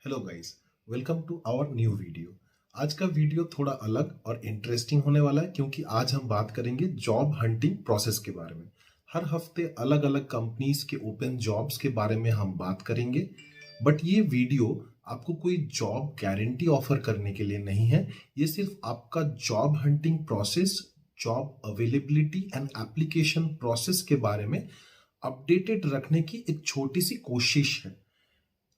Hello guys, welcome to our new video. आज का video थोड़ा अलग और इंटरेस्टिंग होने वाला है क्योंकि आज हम बात करेंगे जॉब हंटिंग प्रोसेस के बारे में। हर हफ्ते अलग अलग कंपनीज के ओपन जॉब्स के बारे में हम बात करेंगे। बट ये वीडियो आपको कोई जॉब गारंटी ऑफर करने के लिए नहीं है। ये सिर्फ आपका job hunting process, job availability and application process के बारे में अपडेटेड रखने की एक छोटी सी कोशिश है।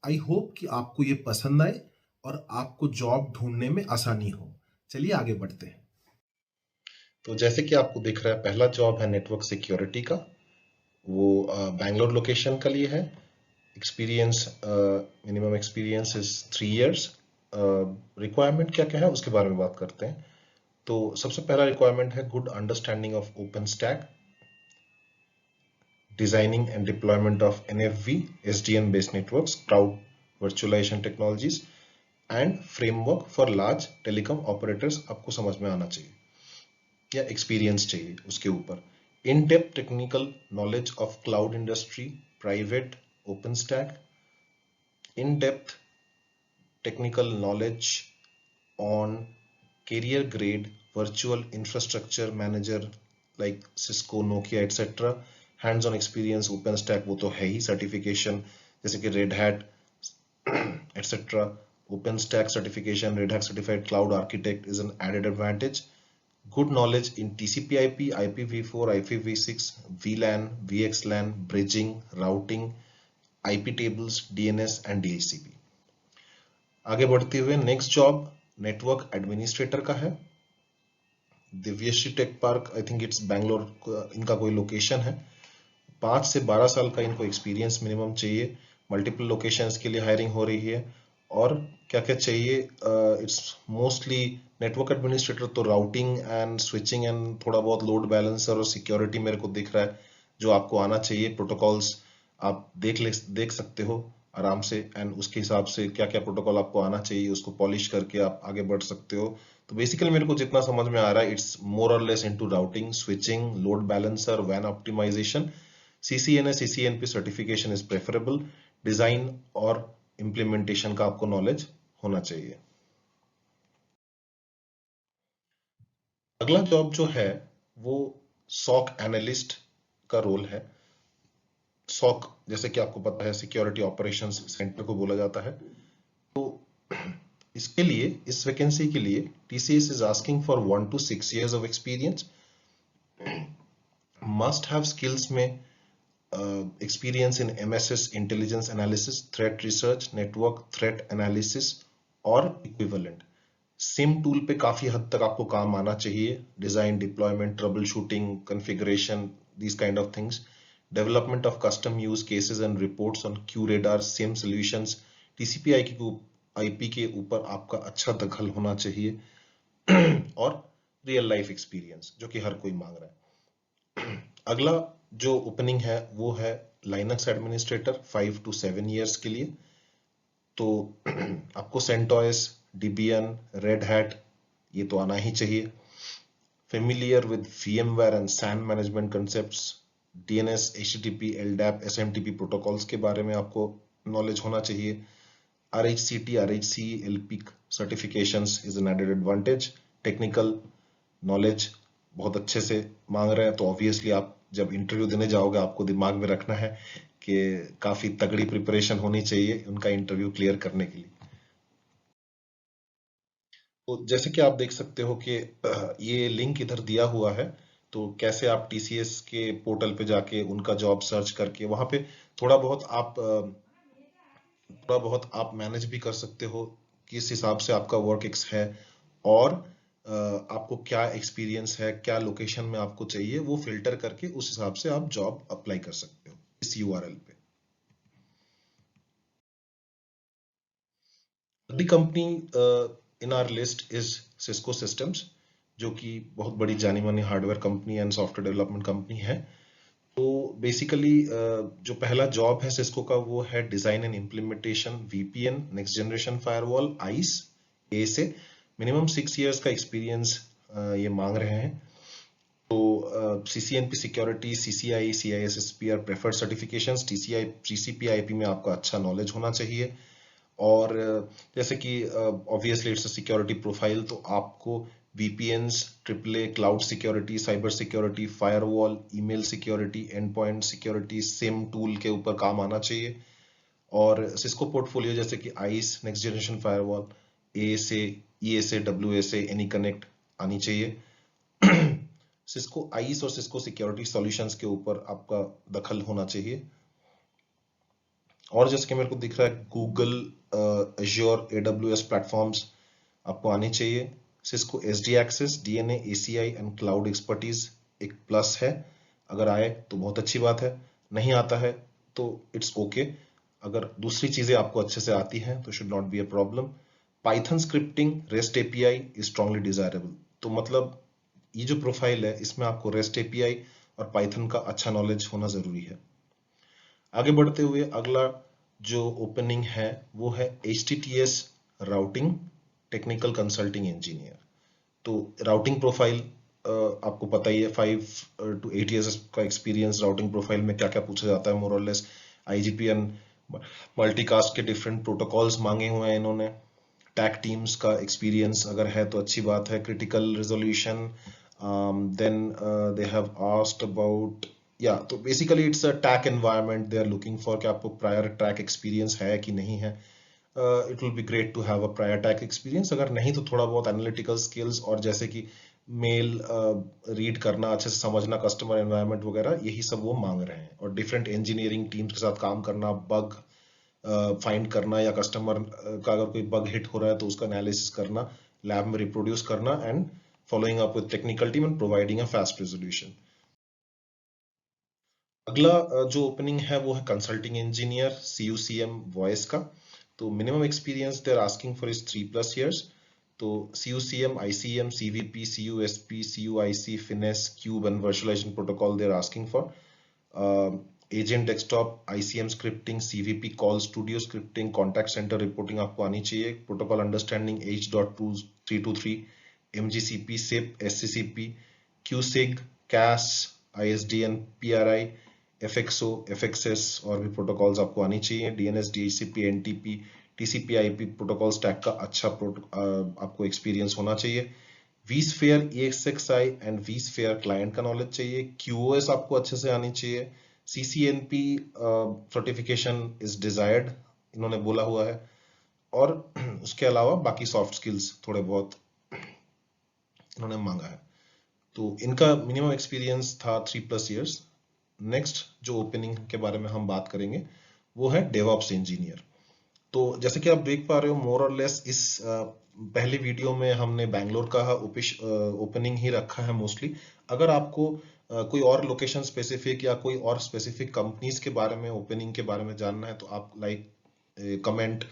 आई होप कि आपको ये पसंद आए और आपको जॉब ढूंढने में आसानी हो। चलिए आगे बढ़ते हैं। तो जैसे कि आपको दिख रहा है, पहला जॉब है नेटवर्क सिक्योरिटी का। वो बैंगलोर लोकेशन का लिए है। Experience, minimum experience is 3 years। Requirement क्या क्या है उसके बारे में बात करते हैं। तो सबसे पहला रिक्वायरमेंट है good understanding of open stack, designing and deployment of NFV, SDN based networks, cloud virtualisation technologies and framework for large telecom operators आपको समझ में आना चाहिए या एक्सपीरियंस चाहिए उसके ऊपर। In depth technical knowledge of cloud industry, private, open stack, in depth technical knowledge on career grade virtual infrastructure manager like Cisco, Nokia, etc. Hands on experience OpenStack वो तो है ही, certification जैसे कि Red Hat etc. OpenStack certification, Red Hat certified cloud architect is an added advantage. Good knowledge in TCP/IP, IPv4, IPv6, VLAN, VXLAN, bridging, routing, IP tables, DNS and DHCP। आगे बढ़ते हुए next job network administrator का है। Divyashree tech park, I think it's Bangalore इनका कोई location है। 5 से 12 साल का इनको एक्सपीरियंस मिनिमम चाहिए। मल्टीपल लोकेशंस के लिए हायरिंग हो रही है। और क्या क्या चाहिए, इट्स मोस्टली नेटवर्क एडमिनिस्ट्रेटर, तो राउटिंग एंड स्विचिंग एंड थोड़ा बहुत लोड बैलेंसर और सिक्योरिटी मेरे को दिख रहा है जो आपको आना चाहिए। प्रोटोकॉल्स आप देख सकते हो आराम से, एंड उसके हिसाब से क्या क्या प्रोटोकॉल आपको आना चाहिए उसको पॉलिश करके आप आगे बढ़ सकते हो। तो बेसिकली मेरे को जितना समझ में आ रहा है, इट्स मोर और less into routing, switching, load balancer, वैन optimisation. CCNA CCNP certification is preferable. Design और इम्प्लीमेंटेशन का आपको नॉलेज होना चाहिए। अगला जॉब जो है वो सॉक एनालिस्ट का रोल है। सॉक जैसे कि आपको पता है सिक्योरिटी ऑपरेशंस सेंटर को बोला जाता है। तो इसके लिए, इस वैकेंसी के लिए TCS is asking for 1 to 6 years of experience. Must have skills में experience in MSS intelligence analysis, threat research, network threat analysis और equivalent। सिम टूल पे काफी हद तक आपको काम आना चाहिए। Design, deployment, trouble shooting, configuration, these kind of things। Development of custom use cases and reports on QRadar, SIM solutions. TCP/IP के ऊपर आपका अच्छा दखल होना चाहिए और रियल लाइफ एक्सपीरियंस जो कि हर कोई मांग रहा है। अगला जो ओपनिंग है वो है लाइनक्स एडमिनिस्ट्रेटर, 5 to 7 years के लिए। तो आपको सेंटोस, Debian, रेड हैट ये तो आना ही चाहिए। Familiar with VMware and SAN management concepts, DNS, HTTP, LDAP, SMTP protocols के बारे में आपको नॉलेज होना चाहिए। RHCT, RHC, LPIC certifications is an added advantage. Technical knowledge बहुत अच्छे से मांग रहे हैं, तो ऑब्वियसली आप जब इंटरव्यू देने जाओगे आपको दिमाग में रखना है कि काफी तगड़ी प्रिपरेशन होनी चाहिए उनका इंटरव्यू क्लियर करने के लिए। तो जैसे कि आप देख सकते हो कि ये लिंक इधर दिया हुआ है। तो कैसे आप TCS के पोर्टल पे जाके उनका जॉब सर्च करके वहां पे थोड़ा बहुत आप मैनेज भी कर सकते हो किस हिसाब से आपका वर्क एक्स है, और आपको क्या एक्सपीरियंस है, क्या लोकेशन में आपको चाहिए, वो फिल्टर करके उस हिसाब से आप जॉब अप्लाई कर सकते हो इस URL पे। The company in our list is Cisco Systems, जो कि बहुत बड़ी जानी मानी hardware company and software development company है। तो बेसिकली जो पहला जॉब है सिस्को का वो है design and implementation VPN, next generation firewall, आइस ए से। मिनिमम 6 years का एक्सपीरियंस ये मांग रहे हैं। तो CCNP सिक्योरिटी, CCI, CISSP और प्रेफर्ड सर्टिफिकेशंस। TCP/IP में आपका अच्छा नॉलेज होना चाहिए। और जैसे कि obviously it's a security profile, तो आपको VPNs, AAA, cloud security, cyber security, firewall, email security, and point security, SIM tool के ऊपर काम आना चाहिए। और सिस्को पोर्टफोलियो जैसे कि ice, next generation firewall, ASA, ESA, WSA, एनीकनेक्ट आनी चाहिए। सिस्को आइस और सिस्को सिक्योरिटी सॉल्यूशंस के ऊपर आपका दखल होना चाहिए। और जैसे कि मेरे को दिख रहा है गूगल, एज्योर, AWS प्लेटफॉर्म्स आपको आनी चाहिए। Cisco SD access, DNA, ACI and cloud expertise एक प्लस है, अगर आए तो बहुत अच्छी बात है, नहीं आता है तो इट्स ओके। अगर दूसरी चीजें आपको अच्छे से आती हैं तो should not be a problem. Python scripting, REST API is strongly desirable. तो मतलब ये जो प्रोफाइल है इसमें आपको REST API और पाइथन का अच्छा नॉलेज होना जरूरी है। आगे बढ़ते हुए अगला जो ओपनिंग है वो है HTTS routing technical consulting engineer. तो राउटिंग प्रोफाइल आपको पता ही है, 5 to 8 years का एक्सपीरियंस। राउटिंग प्रोफाइल में क्या क्या पूछा जाता है, मोर और लेस IGP एंड मल्टीकास्ट के डिफरेंट प्रोटोकॉल्स मांगे हुए हैं इन्होंने। टैक टीम्स का एक्सपीरियंस अगर है तो अच्छी बात है। Critical resolution, then they have asked about, या तो basically it's a TAC environment they are looking for, कि आपको प्रायर टैक एक्सपीरियंस है कि नहीं है। It will be great to have a prior TAC experience, अगर नहीं तो थोड़ा बहुत एनालिटिकल स्किल्स, और जैसे कि मेल रीड करना, अच्छे से समझना कस्टमर एनवायरनमेंट वगैरह, यही सब वो मांग रहे हैं। और डिफरेंट इंजीनियरिंग टीम्स के साथ काम करना, बग फाइंड करना, या कस्टमर का अगर कोई बग हिट हो रहा है तो उसका एनालिसिस करना, लैब में रिप्रोड्यूस करना, and following up with technical team and providing a fast resolution. अगला जो ओपनिंग है वो है कंसल्टिंग इंजीनियर, CUCM वॉइस का। तो minimum experience they are asking for is 3+ years। तो CUCM, ICM, CVP, CUSP, CUIC, finesse, cube and virtualization protocol they are asking for. Agent desktop, ICM scripting, CVP, call studio scripting, contact centre reporting आपको आनी चाहिए। Protocol understanding H.323, MGCP, SIP, SCCP, QSIG, CAS, ISDN, PRI, FXO, FXS और भी protocols आपको आनी चाहिए। DNS, DHCP, NTP, TCP/IP protocol stack का अच्छा आपको एक्सपीरियंस होना चाहिए। vSphere, EXXI and vSphere client का नॉलेज चाहिए। QoS आपको अच्छे से आनी चाहिए। CCNP सर्टिफिकेशन इज डिजायर्ड, इन्होंने बोला हुआ है। और उसके अलावा बाकी सॉफ्ट स्किल्स थोड़े बहुत इन्होंने मांगा है। तो इनका मिनिमम एक्सपीरियंस था 3+ years। नेक्स्ट जो ओपनिंग के बारे में हम बात करेंगे वो है डेवऑप्स इंजीनियर। तो जैसे कि आप देख पा रहे हो, मोर और लेस इस पहले वीडियो में हमने बैंगलोर का ओपनिंग ही रखा है मोस्टली। अगर आपको कोई और लोकेशन स्पेसिफिक या कोई और स्पेसिफिक कंपनीज के बारे में, ओपनिंग के बारे में जानना है तो आप कमेंट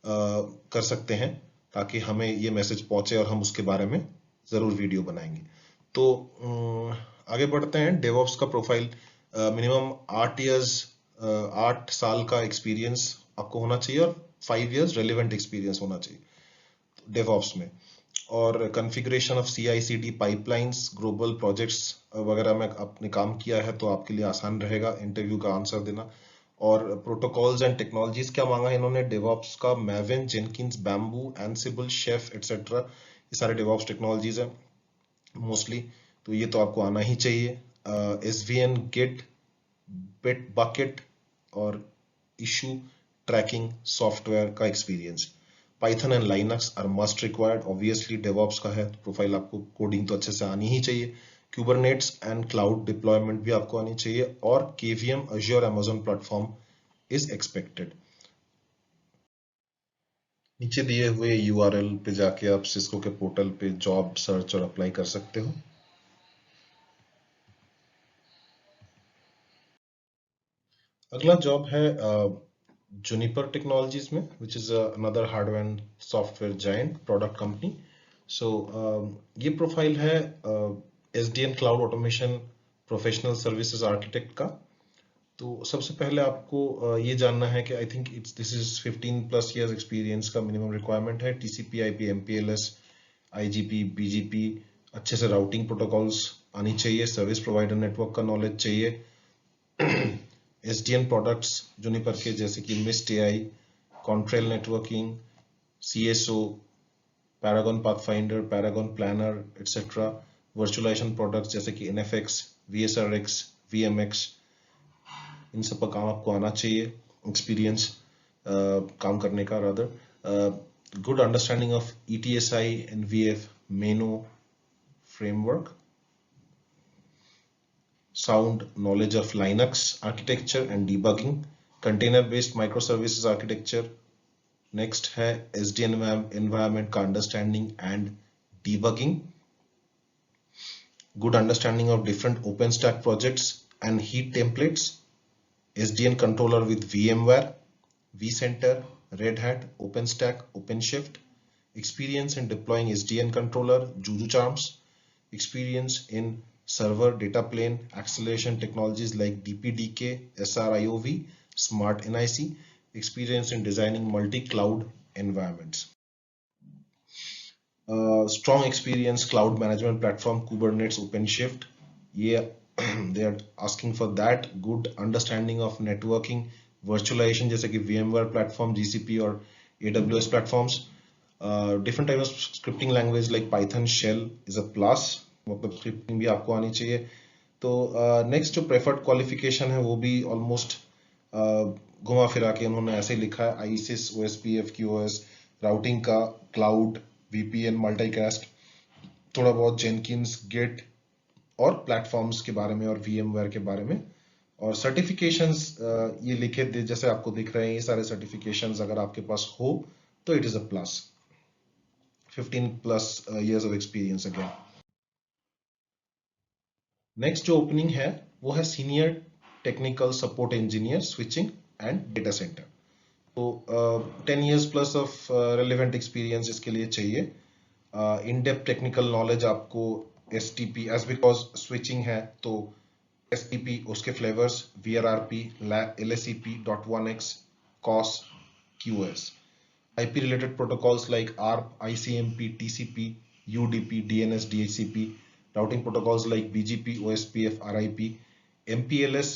कर सकते हैं, ताकि हमें ये मैसेज पहुंचे और हम उसके बारे में जरूर वीडियो बनाएंगे। तो आगे बढ़ते हैं। डेवऑप्स का प्रोफाइल मिनिमम 8 साल का एक्सपीरियंस आपको होना चाहिए और 5 years रेलिवेंट एक्सपीरियंस होना चाहिए डेवऑप्स में। और configuration of CI/CD pipelines, global projects वगैरह में आपने काम किया है तो आपके लिए आसान रहेगा इंटरव्यू का आंसर देना। और प्रोटोकॉल्स एंड टेक्नोलॉजीज क्या मांगा है इन्होंने डेवऑप्स का, Maven, Jenkins, Bamboo, Ansible, Chef etcetera, ये सारे डेवऑप्स टेक्नोलॉजीज हैं मोस्टली। तो ये तो आपको आना ही चाहिए। SVN, गिट, बकेट और इशू ट्रैकिंग सॉफ्टवेयर का experience. Python and Linux are must required. Obviously DevOps का है तो प्रोफाइल आपको कोडिंग तो अच्छे से आनी ही चाहिए। क्यूबरनेट्स एंड क्लाउड डिप्लॉयमेंट भी आपको आनी चाहिए। और KVM, Azure, Amazon platform is expected. नीचे दिए हुए URL पे जाके आप सिस्को के पोर्टल पे जॉब सर्च और अप्लाई कर सकते हो। अगला जॉब है Juniper टेक्नोलॉजीज में, which is another hardware and software giant product company. So ये प्रोफाइल है SDN cloud automation professional services architect का। तो सबसे पहले आपको ये जानना है कि I think this is 15+ years experience का मिनिमम रिक्वायरमेंट है। TCP/IP, MPLS, IGP, BGP, अच्छे से राउटिंग प्रोटोकॉल्स आनी चाहिए। सर्विस प्रोवाइडर नेटवर्क का नॉलेज चाहिए। SDN प्रोडक्ट्स जूनिपर के जैसे कि Mist AI, Contrail networking, CSO, Paragon Pathfinder, Paragon Planner, etc. Virtualization products जैसे कि NFX, VSRX, VMX, इन सब का काम आपको आना चाहिए, एक्सपीरियंस काम करने का rather. Good understanding of ETSI, NVF, MENO framework, sound knowledge of Linux architecture and debugging, container-based microservices architecture. Next है SDN environment का understanding and debugging. Good understanding of different OpenStack projects and heat templates. SDN controller with VMware, vCenter, Red Hat, OpenStack, OpenShift. Experience in deploying SDN controller, Juju Charms. Experience in server data plane acceleration technologies like DPDK, SRIOV, Smart NIC. Experience in designing multi-cloud environments. Strong experience cloud management platform Kubernetes, OpenShift. Yeah, they are asking for that. Good understanding of networking, virtualization जैसे कि VMware platform, GCP और AWS platforms. Different types of scripting language like Python, Shell is a plus. मतलब scripting भी आपको आनी चाहिए. तो next जो preferred qualification है वो भी almost घुमा फिरा के उन्होंने ऐसे लिखा है ISIS, OSPF, QoS, राउटिंग का, क्लाउड, VPN, मल्टीकास्ट, थोड़ा बहुत जेनकिंस, गिट और प्लेटफॉर्म्स के बारे में और VMware के बारे में. और सर्टिफिकेशंस ये लिखे दे जैसे आपको दिख रहे हैं, ये सारे सर्टिफिकेशंस अगर आपके पास हो तो it is a plus. 15+ years of experience again. Next जो ओपनिंग है वो है senior technical support engineer switching and data centre. तो 10 years plus of relevant experience इसके लिए चाहिए. In depth technical knowledge आपको STP as because switching है तो STP उसके flavors VRRP, LSEP.1x, COS, QoS. IP related protocols like ARP, ICMP, TCP, UDP, DNS, DHCP, routing protocols like BGP, OSPF, RIP, MPLS,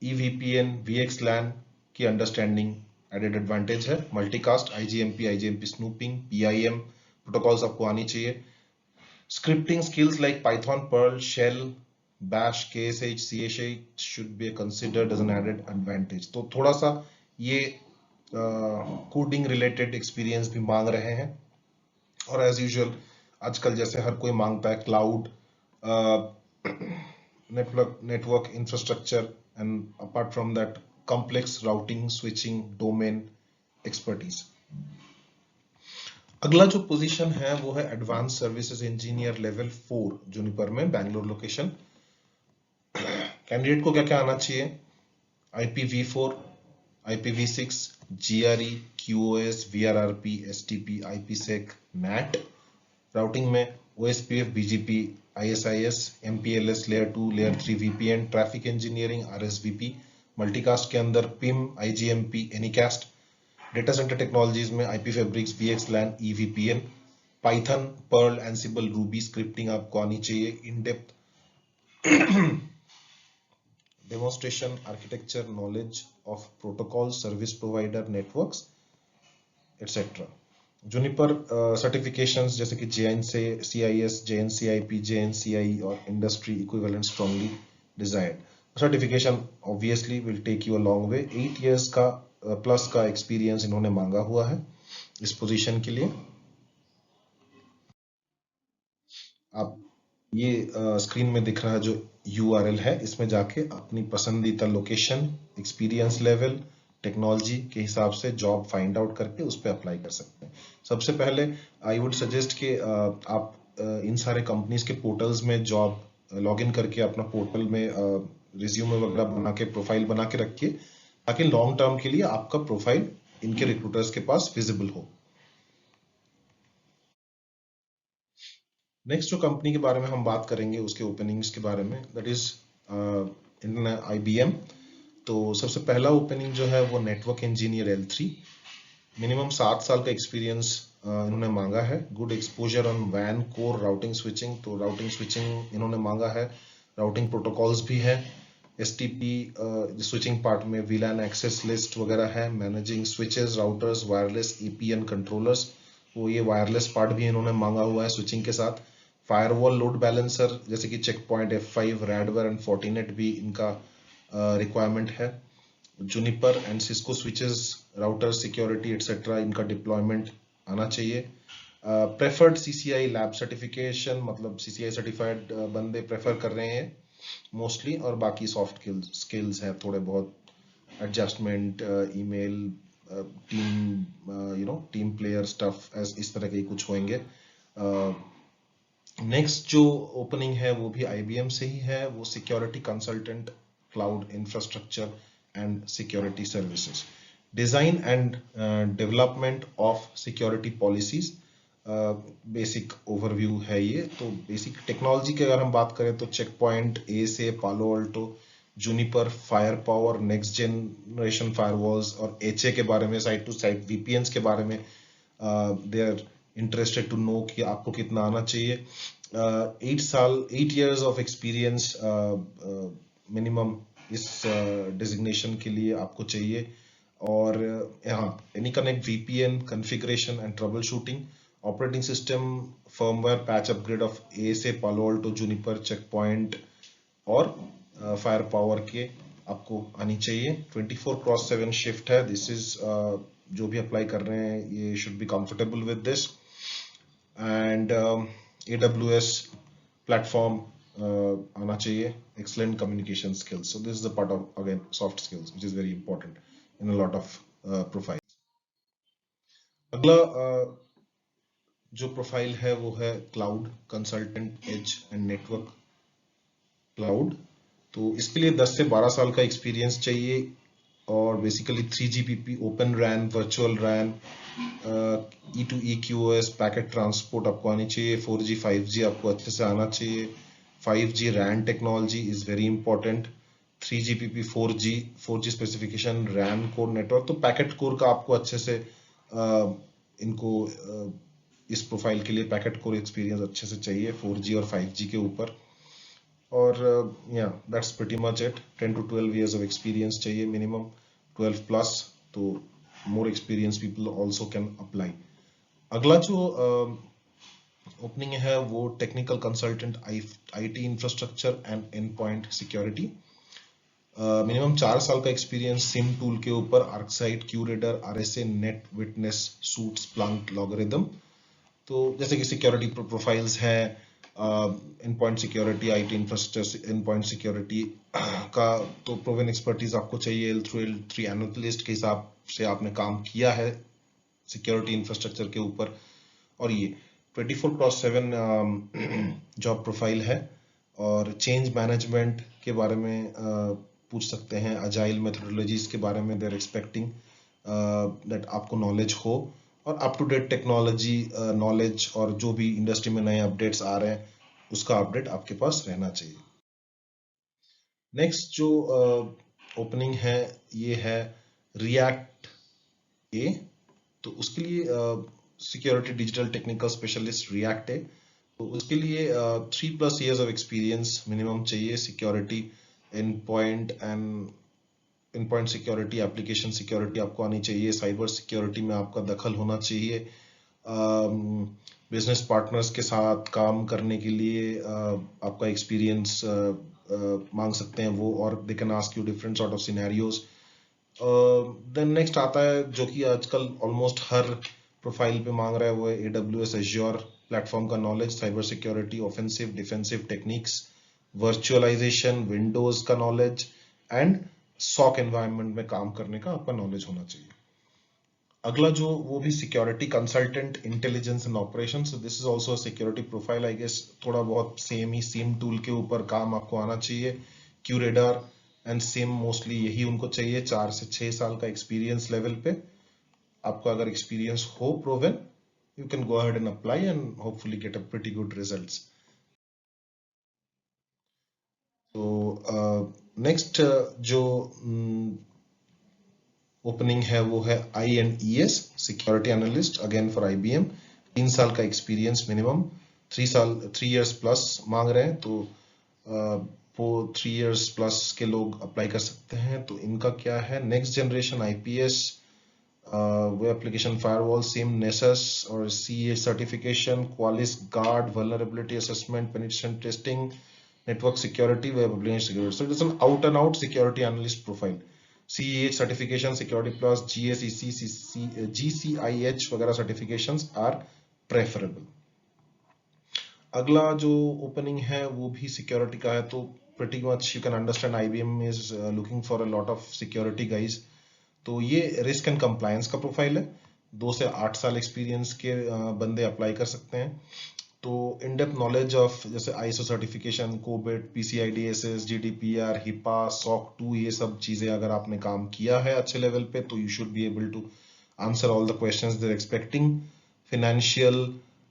EVPN, VXLAN की understanding added advantage है. Multicast, IGMP snooping, PIM protocols आपको आनी चाहिए. Scripting skills like Python, Perl, shell, bash, KSH, CSH should be considered as an added advantage. तो थोड़ा सा ये coding related experience भी मांग रहे हैं. और एज यूजुअल आजकल जैसे हर कोई मांगता है cloud, network infrastructure, and apart from that complex routing, switching, domain expertise. अगला जो पोजीशन है वो है advance services engineer level 4 Juniper में, बैंगलोर लोकेशन. कैंडिडेट को क्या क्या आना चाहिए? IPv4, IPv6, GRE, QoS, VRRP, STP, IPsec, NAT. Routing में OSPF, BGP, ISIS, MPLS, Layer 2, Layer 3 VPN, traffic engineering, RSVP. Multicast के अंदर PIM, IGMP, Anycast. Data centre technologies में IP Fabrics, VXLAN, EVPN. Python, Perl, Ansible, Ruby scripting आपको आनी चाहिए. In depth demonstration, architecture knowledge of protocol, service provider, networks, etcetera. Juniper certifications जैसे कि JNCIS, JNCIP, JNCI और industry equivalent strongly desired. Certification obviously will take you a long way. 8 years का plus का experience इन्होंने मांगा हुआ है इस पोजीशन के लिए. आप ये स्क्रीन में दिख रहा जो URL है इसमें जाके अपनी पसंदीदा लोकेशन, एक्सपीरियंस लेवल, टेक्नोलॉजी के हिसाब से जॉब फाइंड आउट करके उस पर अप्लाई कर सकते हैं. सबसे पहले आई वुड सजेस्ट कि आप इन सारे कंपनीज के पोर्टल्स में जॉब लॉग इन करके अपना पोर्टल में रिज्यूमे वगैरह बना के प्रोफाइल बना के रखिए ताकि लॉन्ग टर्म के लिए आपका प्रोफाइल इनके रिक्रूटर्स के पास विजिबल हो. नेक्स्ट जो कंपनी के बारे में हम बात करेंगे उसके ओपनिंग्स के बारे में, दैट इज IBM. तो सबसे पहला ओपनिंग जो है वो नेटवर्क इंजीनियर L3. मिनिमम 7 साल का एक्सपीरियंस इन्होंने मांगा है. गुड एक्सपोजर ऑन वैन, कोर, राउटिंग, स्विचिंग. तो राउटिंग स्विचिंग इन्होंने मांगा है. राउटिंग प्रोटोकॉल्स भी है. STP स्विचिंग पार्ट में VLAN एक्सेस लिस्ट वगैरह है, managing switches, routers, wireless EPN controllers, वो ये वायरलेस पार्ट भी इन्होंने मांगा हुआ है स्विचिंग के साथ। फायरवॉल लोड बैलेंसर जैसे कि Check Point, F5, Radware and Fortinet भी इनका रिक्वायरमेंट है। Juniper and Cisco switches, router security etcetera, इनका डिप्लॉयमेंट आना चाहिए। प्रेफर्ड CCI लैब सर्टिफिकेशन, मतलब CCI सर्टिफाइड बंदे प्रेफर कर रहे हैं मोस्टली, और बाकी सॉफ्ट स्किल्स है थोड़े बहुत, adjustment, email, team team player stuff, इस तरह के कुछ होंगे। नेक्स्ट जो ओपनिंग है वो भी IBM से ही है, वो security consultant, cloud infrastructure and security services, design and development of security policies, basic overview है ये। तो बेसिक टेक्नोलॉजी की अगर हम बात करें तो Check Point, ASA, Palo Alto, Juniper, Firepower, next generation firewalls और HA के बारे में, साइट टू साइट VPNs के बारे में they are interested to know कि आपको कितना आना चाहिए। 8 years ऑफ एक्सपीरियंस मिनिमम इस डिजिग्नेशन के लिए आपको चाहिए। और यहाँ AnyConnect VPN configuration and troubleshooting, operating system firmware patch upgrade of ASA, Palo Alto, Juniper, Check Point और फायर पावर के आपको आनी चाहिए। 24/7 शिफ्ट है। दिस इज जो भी अप्लाई कर रहे हैं ये should be comfortable with this. And AWS platform आना चाहिए, excellent communication skills. So this is the part of again soft skills which is very important in a lot of profile. अगला जो प्रोफाइल है वो है cloud consultant, edge and network cloud. तो इसके लिए 10 से 12 साल का एक्सपीरियंस चाहिए और बेसिकली 3GPP, ओपन रैन, वर्चुअल रैन, E2E QoS, पैकेट ट्रांसपोर्ट आपको आनी चाहिए। 4G 5G आपको अच्छे से आना चाहिए। 5G RAN technology is very important. 3GPP 4G specification, RAN core network, तो पैकेट कोर का आपको अच्छे से इनको इस प्रोफाइल के लिए पैकेट कोर एक्सपीरियंस अच्छे से चाहिए 4G और 5G के ऊपर। और yeah, that's pretty much it. 10 to 12 years of experience चाहिए minimum, 12 plus, तो more experienced people also can apply. अगला जो ओपनिंग है वो technical consultant, IT infrastructure and and point security. Minimum 4 साल का एक्सपीरियंस सिम टूल के ऊपर, आर्कसाइट, क्यूरेडर, RSA, net witness, suit, Splunk, logarithm. तो जैसे कि सिक्योरिटी प्रोफाइल्स हैं, and point security, IT infrastructure, and point security का तो प्रोवन एक्सपर्टीज आपको चाहिए। L3 एनालिस्ट के हिसाब से आपने काम किया है सिक्योरिटी इंफ्रास्ट्रक्चर के ऊपर। और ये 24/7 जॉब प्रोफाइल है। और चेंज मैनेजमेंट के बारे में पूछ सकते हैं, अजाइल मेथोडोलॉजीज के बारे में देर एक्सपेक्टिंग दैट आपको नॉलेज हो, और up to date technology knowledge, और जो भी इंडस्ट्री में नए अपडेट्स आ रहे हैं उसका अपडेट आपके पास रहना चाहिए। नेक्स्ट जो ओपनिंग है ये है रिएक्ट ए। तो उसके लिए security digital technical specialist react है। तो उसके लिए 3+ years ऑफ एक्सपीरियंस मिनिमम चाहिए। Security, and point security, application security आपको आनी चाहिए। साइबर सिक्योरिटी में आपका दखल होना चाहिए। बिजनेस पार्टनर्स के साथ काम करने के लिए आपका एक्सपीरियंस मांग सकते हैं वो, और they can ask you different sort of scenarios. Then next आता है जो कि आजकल ऑलमोस्ट हर प्रोफाइल पे मांग रहा है, वो है AWS Azure प्लेटफॉर्म का knowledge, cyber security, offensive defensive techniques, virtualization, Windows का नॉलेज, एंड SOC एनवायरनमेंट में काम करने का आपका नॉलेज होना चाहिए। अगला जो वो भी security consultant, intelligence and operation. So this is also a security profile. I guess थोड़ा बहुत सेम ही, सिम टूल के ऊपर काम आपको आना चाहिए। क्यूरेडर एंड सिम मोस्टली यही उनको चाहिए। 4 से 6 साल का एक्सपीरियंस लेवल पे आपका अगर एक्सपीरियंस हो proven, you can go ahead and apply and hopefully get a pretty good results. So next जो ओपनिंग है वो है I&ES security analyst, again for IBM। 3 साल का एक्सपीरियंस मिनिमम, 3 years प्लस मांग रहे हैं। तो 3 years प्लस के लोग अप्लाई कर सकते हैं। तो इनका क्या है, next generation IPS, web application firewall, same Nessus और CA certification, Qualis guard, vulnerability assessment, penetration testing, network security, web application security. So it is an out and out security analyst profile. CEH certification, security plus, GSEC, GCIH वगैरह certifications are preferable. अगला जो opening है वो भी security का है, तो pretty much you can understand IBM is looking for a lot of security guys. तो ये रिस्क एंड कंप्लायंस का प्रोफाइल है, 2 से 8 साल एक्सपीरियंस के बंदे अप्लाई कर सकते हैं। तो इन डेप्थ नॉलेज ऑफ जैसे ISO certification, COBIT, PCI DSS, GDPR, HIPAA, SOC 2, ये सब चीजें अगर आपने काम किया है अच्छे लेवल पे तो you should be able to answer all the questions they are expecting. Financial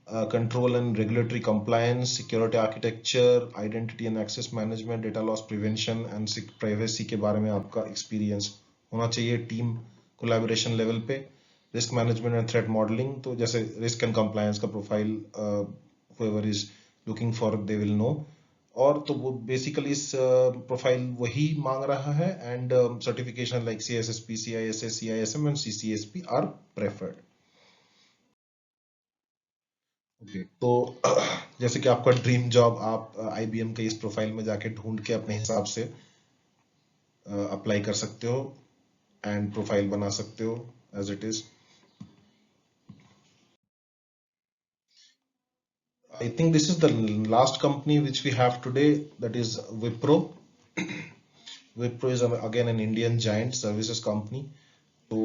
control and regulatory compliance, security architecture, identity and access management, data loss prevention and privacy के बारे में आपका एक्सपीरियंस होना चाहिए टीम कोलैबोरेशन लेवल पे। Risk management and threat modelling, तो जैसे risk and compliance का profile whoever is looking for they will know। और तो वो बेसिकली इस प्रोफाइल वही मांग रहा है, and certification like CISSP, CISA, CISM and CCSP are preferred. Okay, तो जैसे कि आपका ड्रीम जॉब आप IBM के इस प्रोफाइल में जाके ढूंढ के अपने हिसाब से अप्लाई कर सकते हो एंड प्रोफाइल बना सकते हो as it is. I think this is the last company which we have today, that is Wipro. Wipro is again an Indian giant services company. तो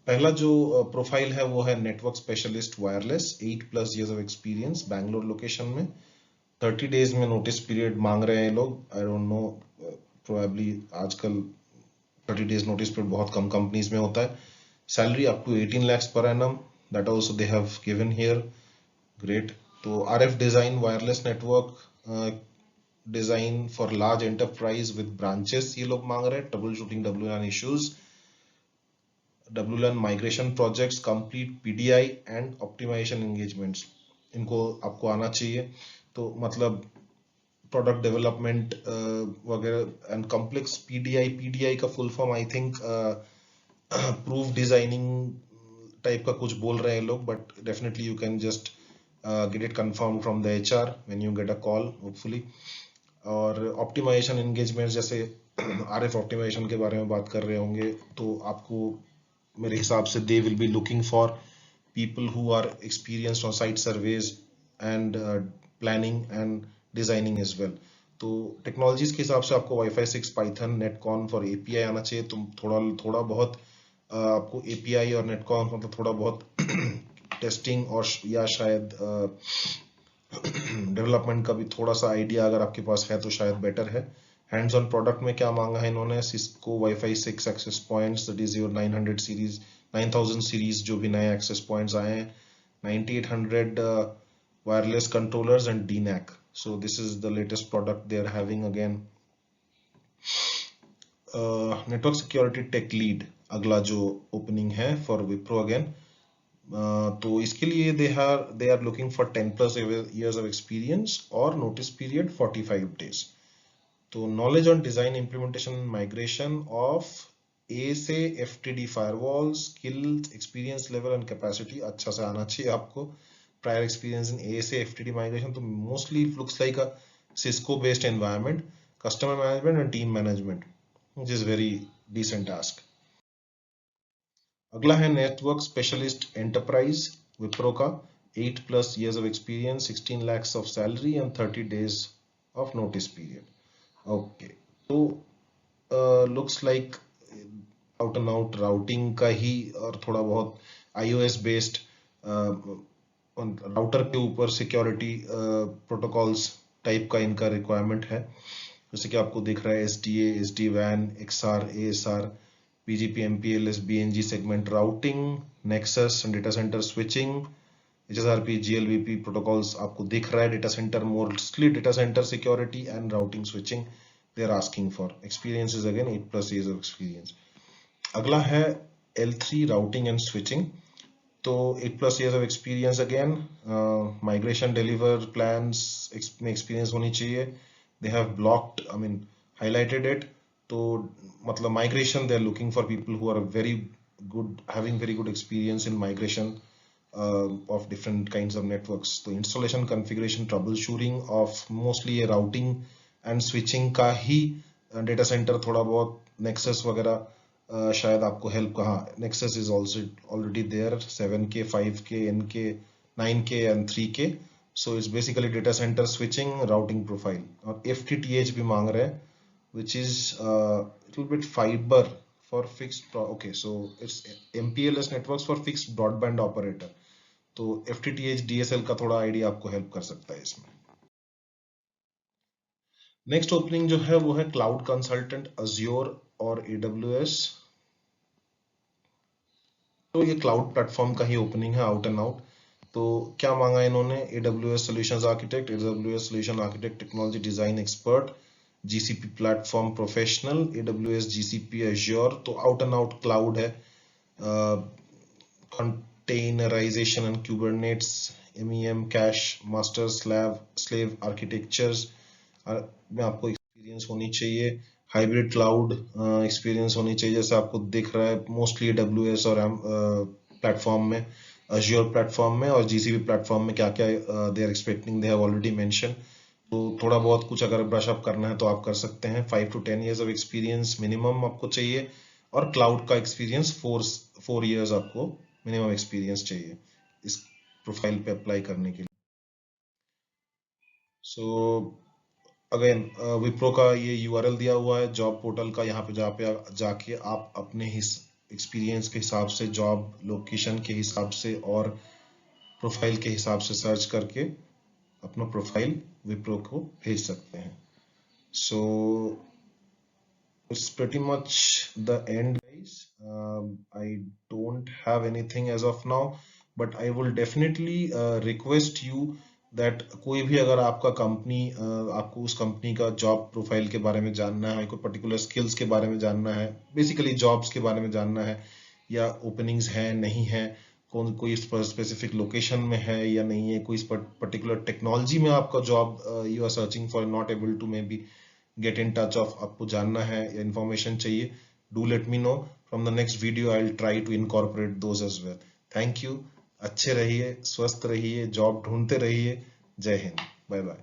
पहला जो प्रोफाइल है वो है network specialist wireless, 8+ years of experience, Bangalore location में, 30 days में notice period मांग रहे हैं लोग। आई डोंट नो, प्रोबेबली आजकल 30 days नोटिस पीरियड बहुत कम कंपनीज में होता है। Salary up to 18 lakhs per annum, that also they have given here. Great. तो RF design, wireless network design for large enterprise with branches ये लोग मांग रहे हैं। Troubleshooting WLAN issues, WLAN migration projects, complete PDI and optimization engagements, इनको आपको आना चाहिए। तो मतलब प्रोडक्ट डेवलपमेंट वगैरह एंड कॉम्प्लेक्स PDI का full form I think proof designing type का कुछ बोल रहे हैं लोग, but definitely you can just get it confirmed from the HR when you get a call hopefully। और ऑप्टिमाइजेशन एंगेजमेंट, जैसे RF ऑप्टिमाइजेशन के बारे में बात कर रहे होंगे तो आपको मेरे हिसाब से they will be looking for people who are experienced on site surveys and planning and designing as well। तो टेक्नोलॉजीज के हिसाब से आपको Wi-Fi 6, पाइथन, नेटकॉन फॉर API आना चाहिए। तुम थोड़ा बहुत आपको API और नेटकॉन मतलब थोड़ा बहुत टेस्टिंग और या शायद डेवलपमेंट का भी थोड़ा सा आइडिया अगर आपके पास है तो शायद बेटर है। हैंड्स ऑन प्रोडक्ट में क्या मांगा है इन्होंने, Cisco Wi-Fi 6 access points, that is your 900 series, 9000 series जो भी नए एक्सेस पॉइंट्स आए हैं, 9800 wireless controllers and DNAC। So this is the latest product they are having again. Network security tech lead अगला जो ओपनिंग है फॉर विप्रो अगेन। तो इसके लिए they are looking for 10+ years of experience और नोटिस पीरियड 45 days। तो knowledge on design, implementation, migration of A से FTD firewall, skills, experience level and capacity अच्छा से आना चाहिए आपको। प्रायर एक्सपीरियंस इन A से FTD माइग्रेशन, तो mostly looks like a Cisco based environment, customer management and team management, which is very decent task. अगला है नेटवर्क स्पेशलिस्ट एंटरप्राइज, विप्रो का, 8+ years of experience, 16 lakhs of salary and 30 days of notice period। Okay, तो looks like out and out routing का ही और थोड़ा बहुत iOS based router के ऊपर सिक्योरिटी प्रोटोकॉल्स टाइप का इनका रिक्वायरमेंट है। जैसे कि आपको दिख रहा है SDA, SD-WAN, XR, ASR, BGP, MPLS, BNG segment routing, Nexus and data center switching, HSRP, GLVP protocols आपको दिख रहा है। data center, mostly data center security and routing switching they are asking for। experience is again 8+ years of experience। अगला है L3 routing and switching, तो 8+ years of experience again, migration deliver plans में experience होनी चाहिए, they have blocked, I mean highlighted it. तो मतलब migration they are looking for people who are very good, having very good experience in migration of different kinds of networks. तो installation, configuration, troubleshooting of mostly ये routing and switching का ही data center, थोड़ा बहुत Nexus वगैरह शायद आपको help, कहाँ Nexus is also already there, 7K, 5K, NK, 9K and 3K. So it's basically data center switching, routing profile. और FTTH भी मांग रहे हैं, which is little bit fiber for fixed okay, so it's MPLS networks for fixed broadband operator. तो FTTH DSL का थोड़ा idea आपको help कर सकता है इसमें. नेक्स्ट ओपनिंग जो है वो है क्लाउड कंसल्टेंट, अज्योर और AWS. तो ये क्लाउड प्लेटफॉर्म का ही ओपनिंग है, आउट एंड आउट. तो क्या मांगा इन्होंने? AWS solutions architect, AWS solution architect, technology design expert, GCP platform professional, AWS GCP Azure. तो आउट एंड आउट क्लाउड है. Containerization and Kubernetes, MEM, cache, master slave architectures में आपको experience होनी चाहिए. हाइब्रिड क्लाउड एक्सपीरियंस होनी चाहिए, जैसे आपको दिख रहा है मोस्टली AWS और प्लेटफॉर्म में, Azure प्लेटफॉर्म में और GCP प्लेटफॉर्म में क्या क्या they are expecting, they have already mention. तो थोड़ा बहुत कुछ अगर ब्रश अप करना है तो आप कर सकते हैं. 5 to 10 years of experience minimum आपको चाहिए, और क्लाउड का एक्सपीरियंस 4 years आपको मिनिमम एक्सपीरियंस चाहिए इस प्रोफाइल पे अप्लाई करने के लिए. सो अगेन विप्रो का ये URL दिया हुआ है जॉब पोर्टल का, यहाँ पे जाके आप अपने एक्सपीरियंस के हिसाब से, जॉब लोकेशन के हिसाब से और प्रोफाइल के हिसाब से सर्च करके अपना प्रोफाइल विप्रो को भेज सकते हैं. So it's pretty much the end guys. I don't have anything as of now, but I will definitely request you that कोई भी अगर आपका कंपनी, आपको उस कंपनी का जॉब प्रोफाइल के बारे में जानना है, कोई पर्टिकुलर स्किल्स के बारे में जानना है, बेसिकली जॉब्स के बारे में जानना है, या ओपनिंग्स है नहीं है, कोई स्पेसिफिक लोकेशन में है या नहीं है, कोई पर्टिकुलर टेक्नोलॉजी में आपका job you are searching for, not able to maybe get in touch of, आपको जानना है या इंफॉर्मेशन चाहिए, do let me know. From the next video I will try to incorporate those as well. Thank you. अच्छे रहिए, स्वस्थ रहिए, job ढूंढते रहिए. जय हिंद, बाय बाय.